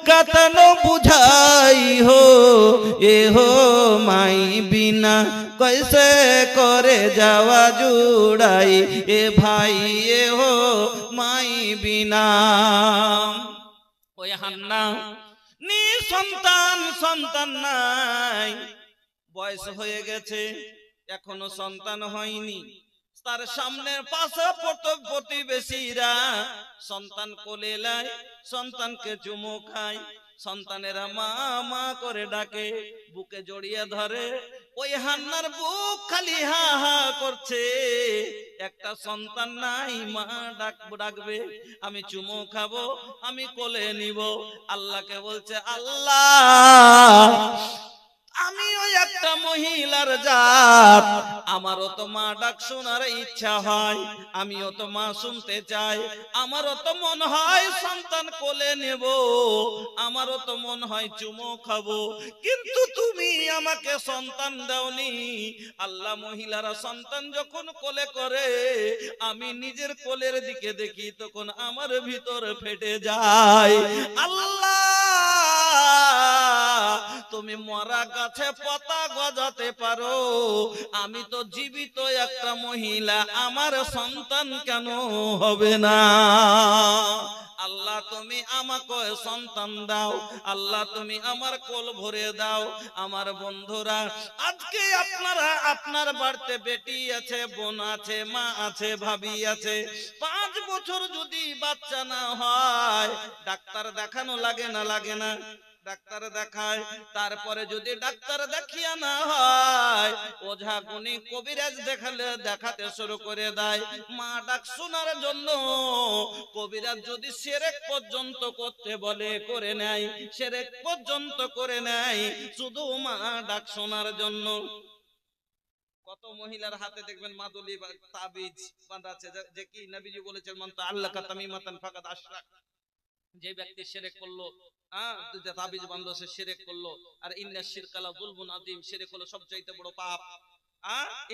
কাতানো বুঝাই হো এ হো মাই বিনা कैसे करे जावा जुड़ाई ए भाई ए हो माई बिना ओई हान्ना नी सन्तान सन्तान नाई বয়স হয়ে গেছে এখনো সন্তান হয়নি তার সামনের পাশে প্রতিবেশীরা সন্তান কোলে লাই সন্তানকে চুমু খায় সন্তানেরা মা মা করে ডাকে বুকে জড়িয়ে ধরে ওই হান্নার বুক খালি হা হা করছে একটা সন্তান নাই মা ডাকবে আমি চুমু খাবো আমি কোলে নিব আল্লাহকে বলছে আল্লাহ আমিও একটা মহিলার জাত আমারও তো মা ডাক শোনার ইচ্ছা হয় আমিও তো মা শুনতে চাই আমারও তো মন হয় সন্তান কোলে নেব আমারও তো মন হয় চুমো খাবো কিন্তু তুমি আমাকে সন্তান দাওনি আল্লাহ মহিলারা সন্তান যখন কোলে করে আমি নিজের কোলের দিকে দেখি তখন আমার ভিতর ফেটে যায় আল্লাহ তুমি মরা গাছে পাতা গজাতে পারো আমি তো জীবিত একটা মহিলা আমার সন্তান কেন হবে না আল্লাহ তুমি আমাকে সন্তান দাও আল্লাহ তুমি আমার কোল ভরে দাও আমার বন্ধুরা আজকে আপনারা আপনার বাড়িতে বেটি আছে বোন আছে মা আছে ভাবি আছে 5 বছর যদি বাচ্চা না হয় ডাক্তার দেখানো লাগে না ডাক্তার দেখায় তারপরে যদি ডাক্তার দেখিয়া না হয় ওঝা গুনি কবিরাজ দেখাতে শুরু করে দেয় মা ডাক শোনার জন্য কবিরাজ যদি শিরক পর্যন্ত করতে বলে করে নেয় শিরক পর্যন্ত করে নেয় শুধু মা ডাক শোনার জন্য কত মহিলার হাতে দেখবেন মাদুলি বা তাবিজ বাঁধা আছে যে কি নবীজি বলেছেন মান তাআল্লাকা তামিমাতান ফাকাদ আশরাক যে ব্যক্তি শিরক করলো তাবিজ বাঁধলো সে শিরক করলো আর ইন্না শিরকা লা যুলমুন আযীম শিরক হলো সবচেয়ে বড় পাপ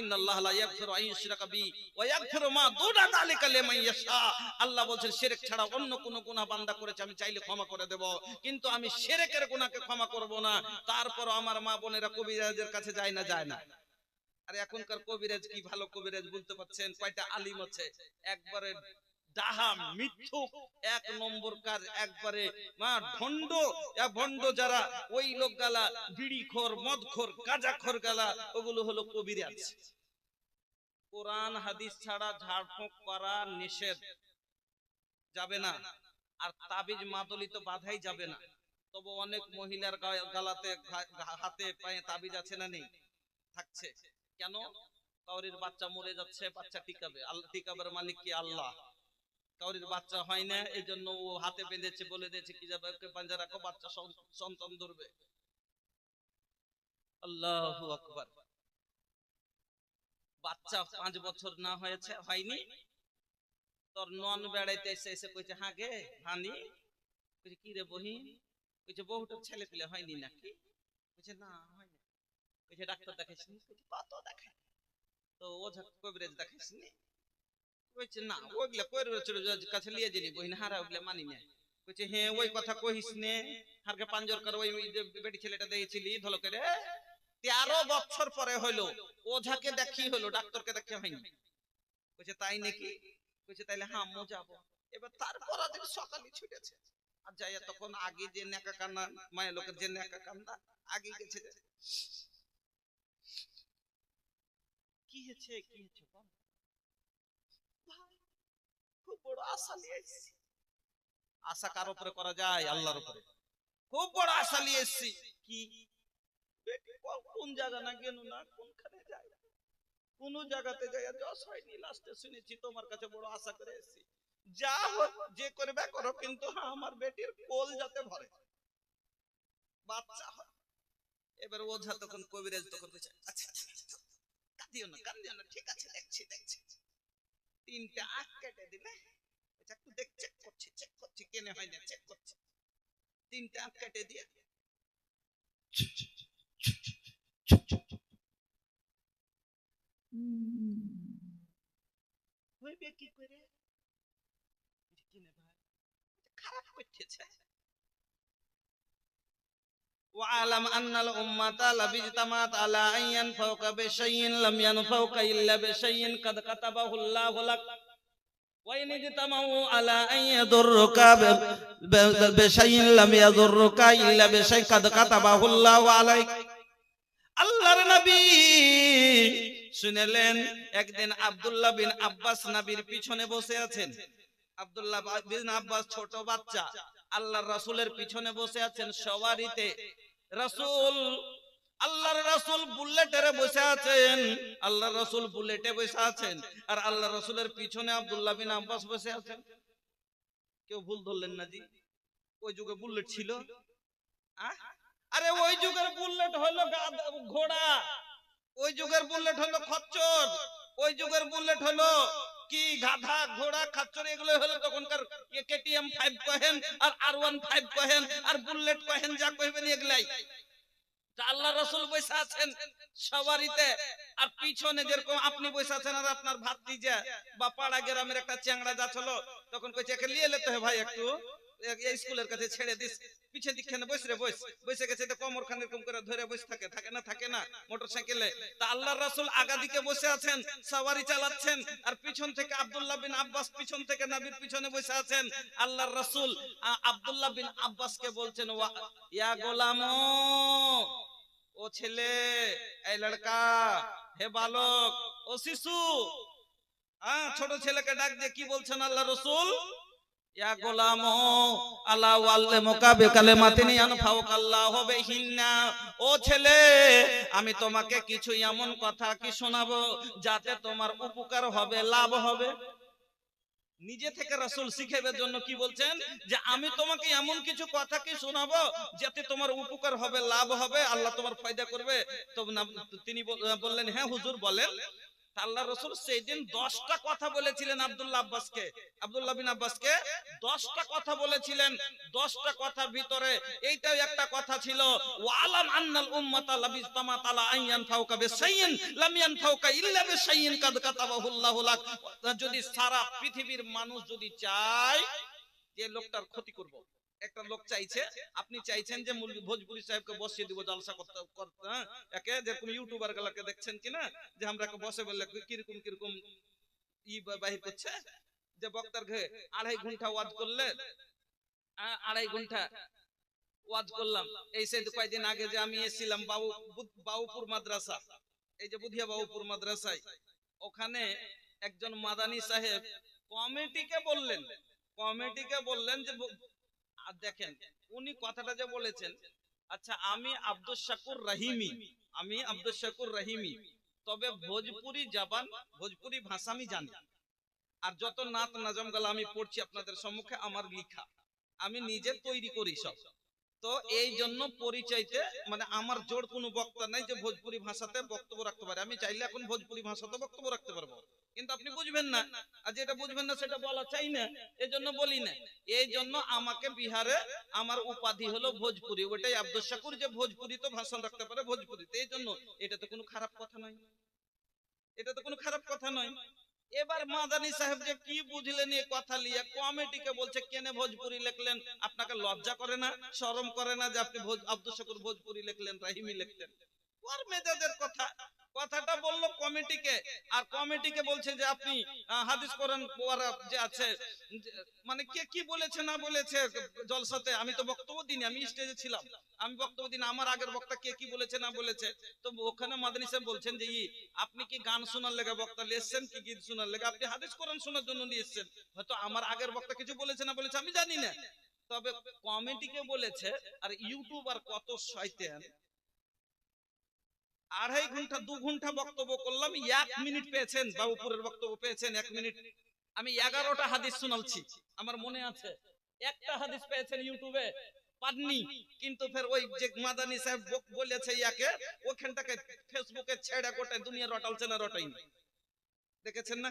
ইন্নাল্লাহা লা ইয়াগফিরু আন ইউশরাকা বি ওয়া ইয়াগফিরু মা দুনা যালিকা লিমান ইয়াশা আল্লাহ বলেন শিরক ছাড়া অন্য কোন গুনাহ বান্দা করেছে আমি চাইলে ক্ষমা করে দেব কিন্তু আমি শিরকের গুনাহকে ক্ষমা করব না তারপর আমার মা বোনেরা কবিরাজের কাছে যায় না আর এখনকার কবিরাজ কি ভালো কবিরাজ বলতে পারছেন কয়টা আলিম আছে একবারে ডাহা মিথ্যুক এক নম্বর কাজ একবারে ভণ্ড যারা ওই লোক গালা বিড়িখোর মদখোর গাঁজাখোর গালা ওগুলো হলো কবিরাজ কোরআন হাদিস ছাড়া ঝাড়ফুঁক করা নিষেধ যাবে না আর তাবিজ মাদলি তো বাধাই যাবে না তবে অনেক মহিলার গালাতে হাতে পায়ে তাবিজ আছে না নেই থাকছে কেন কাউরির বাচ্চা মরে যাচ্ছে বাচ্চা টিকাবের মালিক কি আল্লাহ কাউরির বাচ্চা হয় না এজন্য ও হাতে বেঁধেছে বলে দিয়েছে কি যাবে ওকে পাঞ্জা রাখো বাচ্চা সন্তান ধরবে আল্লাহু আকবার বাচ্চা 5 বছর না হয়নি তোর নন বেড়াইতে এসে কইছে হ্যাঁ গে হানি কইছে কি রে বহিন কইছে বহুটার ছেলে পেলে হয়নি নাকি কইছে না হয়নি কইছে ডাক্তার দেখাইছিস কইছে কত দেখাই তো ওঝা কবিরাজ দেখাইছিস কইছে না ওইগুলা কবিরাজ কাছে লিয়ে যিনি বহিন হারা ওইগুলা মানি না কইছে হ্যাঁ ওই কথা কইস নে হারকে পাঞ্জর করে ওই বেটি ছেলেটা দেখেছিলি ধলকে রে 13 বছর পরে হইলো ওঝাকে দেখি হলো ডাক্তারকে দেখি হয়নি কইছে তাই নাকি কইছে তাইলে হামও যাব এবার তারপর আজ সকালে ছুটেছে আর যাইয়া তখন আগে যে নেকা কান্না মায়ের লোকের যে নেকা কান্না আগে গেছে কি হয়েছে খুব বড় আশা নিয়েছি আশা কার উপরে করা যায় আল্লাহর উপরে খুব বড় আশা নিয়েছি কি কোন জায়গা না গেল না কোনখানে যায় কোন জায়গাতে যায় যশ হয়নি লাস্টে শুনেছি তোমার কাছে বড় আশা করে এসেছি যা হোক যে করবে করো কিন্তু আমার বেটির কোল যাতে ভরে বাচ্চা হয় এবার ওঝা তখন কবিরাজ তখন বলছে আচ্ছা কাঁদিও না ঠিক আছে দেখছি 3টা আখ কেটে দিলে একটু চেক করছি কেনে হয় না চেক করছি 3টা আখ কেটে দিয়ে হইবে কি করে কিনে ভাই খারাপ করতেছে ওয়ালাম আন্নাল উম্মাতা লাবিজতামাত আলা আন ইয়ানফাউকা বিশাইইন লাম ইয়ানফাউকা ইল্লা বিশাইইন কাদ কাতাবাহুল্লাহু লাক ওয়া ইন ইজতামাউ আলা আন ইয়াদুররুকা বিশাইইন লাম ইয়াদুররুকা ইল্লা বিশাইইন কাদ কাতাবাহুল্লাহু আলাইক। আল্লাহর নবী শুনলেন, একদিন আব্দুল্লাহ বিন আব্বাস নবীর পিছনে বসে আছেন। আব্দুল্লাহ বিন আব্বাস ছোট বাচ্চা, আল্লাহর রাসূলের পিছনে বসে আছেন সওয়ারিতে। রাসূল, আল্লাহর রাসূল বুলেটে বসে আছেন, আল্লাহর রাসূল বুলেটে বসে আছেন, আর আল্লাহর রাসূলের পিছনে আব্দুল্লাহ বিন আব্বাস বসে আছেন। কেউ ভুল ধরলেন না জি? ওই যুগে বুলেট ছিল? আরে ওই যুগের বুলেট হলো ঘোড়া, ওই যুগের বুলেট হলো খচ্চর, ওই যুগের বুলেট হলো কি গাধা, ঘোড়া, খচ্চর, এগুলো হলো তখনকার কেটিএম 5 কহেন আর R15 কহেন আর বুলেট কহেন, যা কইবেন এগুলাই। আল্লাহ রাসূল বসে আছেন সওয়ারিতে, আর পিছনে যেরকম আপনি বসে আছেন আর আপনার ভাতিজা বা পাড়া গ্রামের একটা চ্যাংড়া যাচ্ছিল, তখন কইছে একে নিয়ে যেতে হয় ভাই, একটু এই স্কুলের কাছে ছেড়ে দিস, পিছে দিকে বস রে, বসে গেছে তো কোমর খান এরকম করে ধরে বসে থাকে না মোটরসাইকেলে। তা আল্লাহর রাসূল আগা দিকে বসে আছেন, সওয়ারি চালাচ্ছেন, আর পিছন থেকে আব্দুল্লাহ বিন আব্বাস পিছন থেকে নবীর পিছনে বসে আছেন। আল্লাহর রাসূল আব্দুল্লাহ বিন আব্বাসকে বলছেন, ইয়া গোলামো, ও ছেলে, এই লড়কা, হে বালক, ও শিশু, ছোট ছেলেকে ডাক দিয়ে কি বলছেন আল্লাহর রাসূল? ইয়া গোলামো আলা ওয়াল্লামুকা বিকালিমাতিন ইয়ানফাউকাল্লাহু বিহিন্না, ও ছেলে, আমি তোমাকে কিছু এমন কথা কি শোনাবো যাতে তোমার উপকার হবে, লাভ হবে। নিজে থেকে রাসূল শিখাবার জন্য কি বলছেন, যে আমি তোমাকে এমন কিছু কথা কি শোনাবো যাতে তোমার উপকার হবে, লাভ হবে, আল্লাহ তোমার ফায়দা করবে। তো তিনি বললেন, হ্যাঁ হুজুর বলেন। আল্লাহ রাসূল সেদিন 10টা কথা বলেছিলেন আব্দুল্লাহ বিন আব্বাসকে 10টা কথা বলেছিলেন। 10টা কথার ভিতরে এইটাও একটা কথা ছিল, ওয়ালাম আন্নাল উম্মাতা লাবিজতামাত আলা আন ইয়ানফাউকা বিশাইইন লাম ইয়ানফাউকা ইল্লা বিশাইইন কাদ কাতাবাহুল্লাহু লাক। যদি সারা পৃথিবীর মানুষ যদি চায় যে লোকটার ক্ষতি করব, একটা লোক চাইছে, আপনি চাইছেন যে ভোজপুরি সাহেবকে বসিয়ে দিব জলসা করতে, একে যেরকম ইউটিউবার গুলোকে দেখছেন কিনা, যে আমরা বসে বললে কিরকম বাহির করছে, যে বক্তার ঘরে 2.5 ঘন্টা ওয়াজ করলে, 2.5 ঘন্টা ওয়াজ করলাম। এই সেই কয়েকদিন আগে যে আমি এসেছিলাম বাবুপুর মাদ্রাসা, এই যে বুধিয়া বাবুপুর মাদ্রাসায়, ওখানে একজন মাদানী সাহেব কমিটিকে বললেন যে দেখেন উনি কথাটা যে বলেছেন, আচ্ছা আমি আব্দুস শাকুর রহিমি, তবে ভোজপুরি জবান, ভোজপুরি ভাষা আমি জানি, আর যত নাত নাজম গালা আমি পড়ছি আপনাদের সম্মুখে আমার লেখা, আমি নিজে তৈরি করি সব। তো এই জন্য পরিচয়তে মানে আমার জোর কোনো বক্তা নাই যে ভোজপুরি ভাষাতে বক্তব্য রাখতে পারে। আমি চাইলে এখন ভোজপুরি ভাষাতে বক্তব্য রাখতে পারবো, কিন্তু আপনি বুঝবেন না, আর যেটা বুঝবেন না সেটা বলা চাই না, এই জন্য বলি না। এই জন্য আমাকে বিহারে আমার উপাধি হলো ভোজপুরি, ওটাই আব্দুস শাকুর, যে ভোজপুরি তো ভাষণ রাখতে পারে ভোজপুরিতে। এই জন্য এটা তো কোনো খারাপ কথা নয়, এটা তো কোনো খারাপ কথা নয়। এবার মাদানী সাহেব যে কি বুঝলেন এই কথা নিয়ে, কমিটিকে বলছে কেনে ভোজপুরি লিখলেন, আপনাকে লজ্জা করে না, শরম করে না যে আপনি আব্দুস শাকুর ভোজপুরি লিখলেন, রাহিমি লিখলেন? ওর মেজাজের কথা, কথাটা বললো কমিটিকে, আর কমিটিকে বলছে যে আপনি হাদিস কোরআন ওরা যে আছে, মানে কে কি বলেছে না বলেছে জলসাতে, আমি তো বক্তব্য দিইনি, আমি স্টেজে ছিলাম, আমি বক্তব্য দিইনি, আমার আগের বক্তা কে কি বলেছে না বলেছে। তো ওখানে মাদানী সাহেব বলছেন যে আপনি কি গান শোনার লেগে বক্তা নিয়েছেন কি গীত শোনার লেগে? আপনি হাদিস কোরআন শোনার জন্য নিয়েছেন, হয়তো আমার আগের বক্তা কিছু বলেছে না বলেছে আমি জানি না, তবে কমিটিকে বলেছে। আর ইউটিউবার কত শয়তান, 2.5 ঘন্টা 2 ঘন্টা বক্তব্য করলাম, 1 মিনিট পেয়েছেন, বাবুপুরের বক্তব্য পেয়েছেন 1 মিনিট। আমি 11টা হাদিস শোনাচ্ছি, আমার মনে আছে, একটা হাদিস পেয়েছেন ইউটিউবে পাননি, কিন্তু ফের ওই যে মাদানী সাহেব বলেছে ইয়াকে, ওখানটাকে ফেসবুকে ছেড়ে গোটা দুনিয়া রটালছে না, রটাইনি, দেখেছেন না?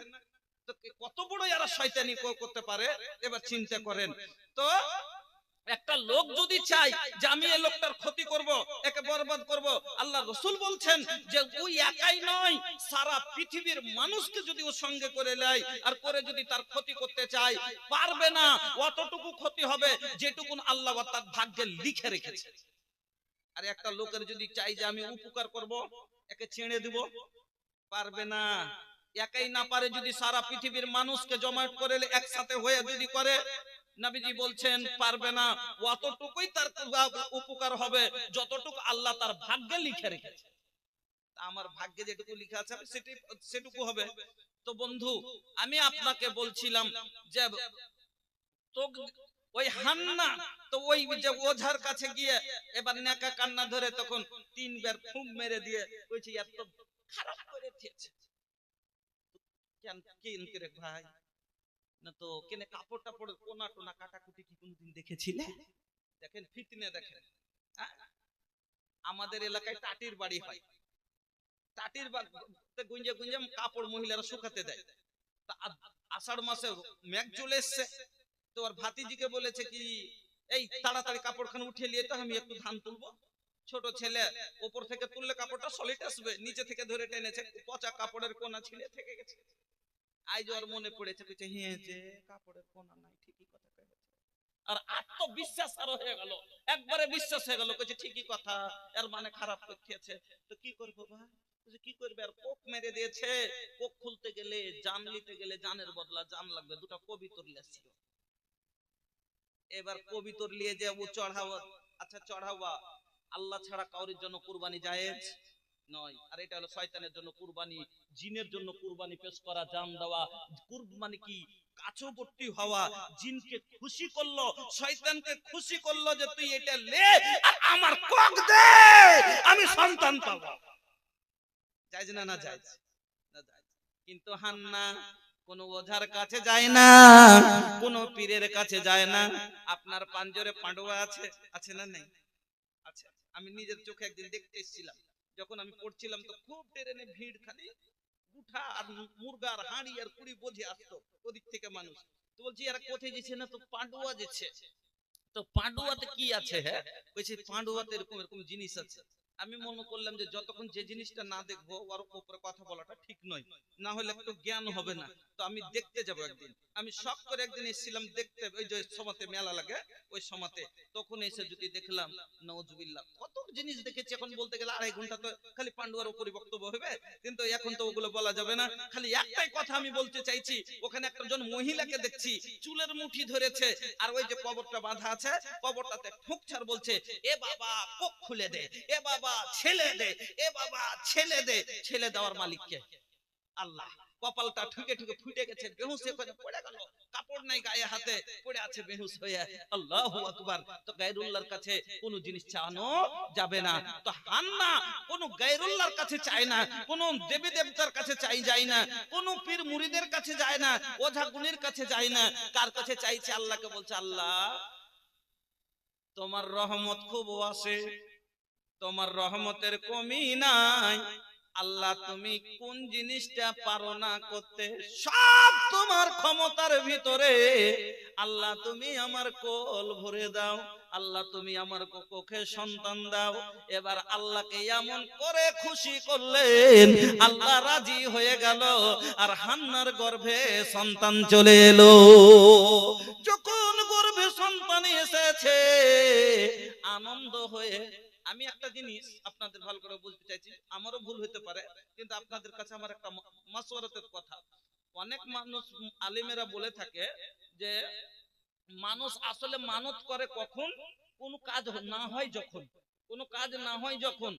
তো কত বড় এরা শয়তানি করতে পারে, এবার চিন্তা করেন তো। একটা লোক যদি চাই যে আমি এই লোকটার ক্ষতি করব, একে বরবাদ করব, আল্লাহ রাসূল বলছেন যে ওই একাই নয়, সারা পৃথিবীর মানুষকে যদি ও সঙ্গে করে নেয় আর করে যদি তার ক্ষতি করতে চায়, পারবে না। অতটুকু ক্ষতি হবে যেটুকুন আল্লাহ তার ভাগ্যে লিখে রেখেছে। আর একটা লোকের যদি চাই যে আমি উপকার করব, একে ছেড়ে দিব, পারবে না। একাই না পারে, যদি সারা পৃথিবীর মানুষকে জমায়েত করে একসাথে হয়ে যদি করে, নবীজি বলছেন পারবে না। অতটুকুই তার উপকার হবে যতটুকু আল্লাহ তার ভাগ্যে লিখে রেখেছে। আমার ভাগ্যে যেটুকু লেখা আছে সেটুকু হবে। তো বন্ধু, আমি আপনাকে বলছিলাম যে তো ওই হান্না তো ওই যে ওঝার কাছে গিয়ে এবার নেকা কান্না ধরে তখন 3 বার ফুম মেরে দিয়ে কইছে এত খারাপ করে দিয়েছে কেন কেন করে ভাই, না তো কেনে কাপড় টাপড় কোনা টোনা কাটাকুটি কি কোনদিন দেখেছিলে? দেখেন ফিতনে দেখেন। আমাদের এলাকায় টাটির বাড়ি হয়, টাটির গুঞ্জে গুঞ্জে কাপড় মহিলারা শুকাতে দেয়। তা আষাঢ় মাসে মেঘ চলে এসছে, তো আর ভাতিজিকে বলেছে কি এই তাড়াতাড়ি কাপড়খানা উঠিয়ে নিয়ে তো আমি একটু ধান তুলবো। ছোট ছেলে উপর থেকে তুললে কাপড়টা সলিড আসবে, নিচে থেকে ধরে টেনেছে, পচা কাপড়ের কোনা ছিলে থেকে গেছে। আজ ওর মনে পড়েছে, বলছে হ্যাঁ যে কাপড়ের কোনা নাই, ঠিকই কথা কয়েছে। আর আত্মবিশ্বাস আরো হয়ে গেল, একবারে বিশ্বাস হয়ে গেল, কইছে ঠিকই কথা, এর মানে খারাপ করতেছে। তো কি করবো ভাই, কি করবে? আর কোক মেরে দিয়েছে। কোক খুলতে গেলে, জান নিতে গেলে জানের বদলা জান লাগবে। দুটো কবিতর লেছিল, এবার কবিতর নিয়ে যে ও চড়াওয়া। আচ্ছা চড়াওয়া আল্লাহ ছাড়া কাউরির জন্য কুরবানি জায়েজ নয়। আর এটা হলো শয়তানের জন্য কুরবানি, জিনের জন্য কুরবানি পেশ করা, জান দেওয়া। কুরবানি কি কাছবর্তী হওয়া, জিনকে খুশি করলো, শয়তানকে খুশি করলো যে তুই এটা লে আর আমার কক দে, আমি সন্তান পাবো। জায়েজ না? না জায়েজ, না জায়েজ। কিন্তু হান্না কোন ওঝার কাছে যায় না, কোন পীরের কাছে যায় না। আপনার পাঞ্জরে পান্ডুয়া আছে, আছে না নেই? আচ্ছা, আমি নিজের চোখে একদিন দেখতে এসেছিলাম। যখন আমি পড়ছিলাম তো খুব ট্রেনে ভিড়, খালি উঠা আর মুরগার হাঁড়ি আর কুড়ি বোঝে আসতো ওদিক থেকে মানুষ। তো বলছি এরা কোথায় যেছে? না তো পান্ডুয়া যেছে। তো পান্ডুয়াতে কি আছে? হ্যাঁ বলছি পান্ডুয়াতে এরকম এরকম জিনিস আছে। আমি মনে করলাম যে যতক্ষণ যে জিনিসটা না দেখবো ওর উপরে কথা বলাটা ঠিক নয়, না হলে একটু জ্ঞান হবে না। তো আমি দেখতে যাব একদিন। আমি শখ করে একদিন এসেছিলাম দেখতে, ওই যে সমাতে মেলা লাগে ওই সমাতে। তখন এসে যদি দেখলাম নাউজুবিল্লাহ কত জিনিস দেখেছি। এখন বলতে গেলে 2.5 ঘন্টা তো খালি পান্ডুয়ার উপরই বক্তব্য হবে, কিন্তু এখন তো ওগুলো বলা যাবে না। খালি একটাই কথা আমি বলতে চাইছি, ওখানে একজন মহিলাকে দেখছি চুলের মুঠি ধরেছে, আর ওই যে কবরটা বাঁধা আছে কবরটাতে ঠুকছাড় বলছে এ বাবা কোক খুলে দে, এ বাবা ছেলে দে, এ বাবা ছেলে দে। ছেলে দেওয়ার মালিক কে? আল্লাহ। কপালটা ঠুকে ঠুকে ফুটে গেছে, বেহুশ হয়ে পড়ে গেল, কাপড় নাই গায়ে, হাতে পড়ে আছে বেহুশ হয়ে। আল্লাহু আকবার। তো গায়রুল্লাহর কাছে কোন জিনিস চানো যাবে না। তো হান্না কোন গায়রুল্লাহর কাছে চায় না, কোন দেবী দেবতার কাছে চাই যায় না, কোন পীর মুরিদের কাছে যায় না, ওঝা গুণীর কাছে যায় না। কার কাছে চাইছে? আল্লাহকে বলছে আল্লাহ তোমার রহমত খুব আছে, তোমার রহমতের কমি নাই। আল্লাহ তুমি কোন জিনিসটা পারো না করতে, সব তোমার ক্ষমতার ভিতরে। আল্লাহ তুমি আমার কোল ভরে দাও, আল্লাহ তুমি আমার কোখে সন্তান দাও। এবার আল্লাহকে এমন করে খুশি করলেন, আল্লাহ রাজি হয়ে গেল, আর হান্নার গর্ভে সন্তান চলে এলো। যখন গর্ভে সন্তান এসেছে আনন্দ হয়ে, আমি একটা জিনিস আপনাদের ভালো করে বলতে চাইছি, আমারও ভুল হতে পারে, কিন্তু আপনাদের কাছে আমার একটা মাসওয়ারাতের কথা। অনেক মানুষ আলেমেরা বলে থাকে যে মানুষ আসলে মানত করে কখন? কোন কাজ না হয় যখন, কোন কাজ না হয় যখন